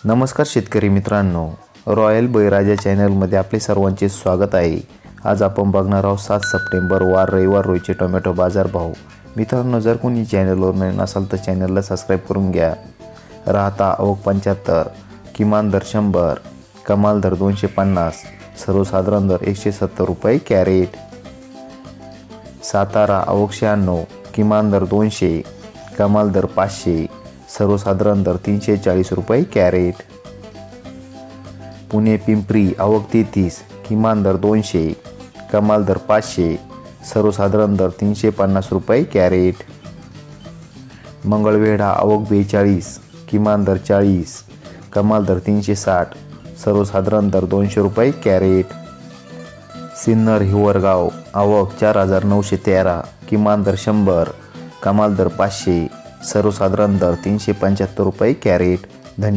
नमस्कार शेतकरी मित्रांनो, रॉयल बळीराजा चॅनलमध्ये आपले सर्वांचे स्वागत आहे। आज आपण बघणार आहोत 7 सप्टेंबर वार रविवार रोजचे टोमॅटो बाजार भाव। मित्रांनो, जर कोणी चॅनलवर नवीन असाल तर चॅनलला सबस्क्राईब करून घ्या। राहता आवक 75, किमान दर 100, कमाल दर 250, सर्वसाधारण दर 170 रुपये कॅरेट। सातारा आवक 96, किमान दर 200, कमाल दर 500, सर्वसाधारण दर 340 रुपये कॅरेट। पुणे पिंपरी आवक 33, किमान दर 200, कमाल दर 500, सर्वसाधारण दर 350 रुपये कॅरेट। मंगळवेढा आवक 42, किमान दर 40, कमाल दर 360, सर्वसाधारण दर 200 रुपये कॅरेट। सिन्नर हिवरगाव आवक 4913, किमान दर 100, कमाल दर 500, सर्वसाधारण दर 375 रुपये कॅरेट।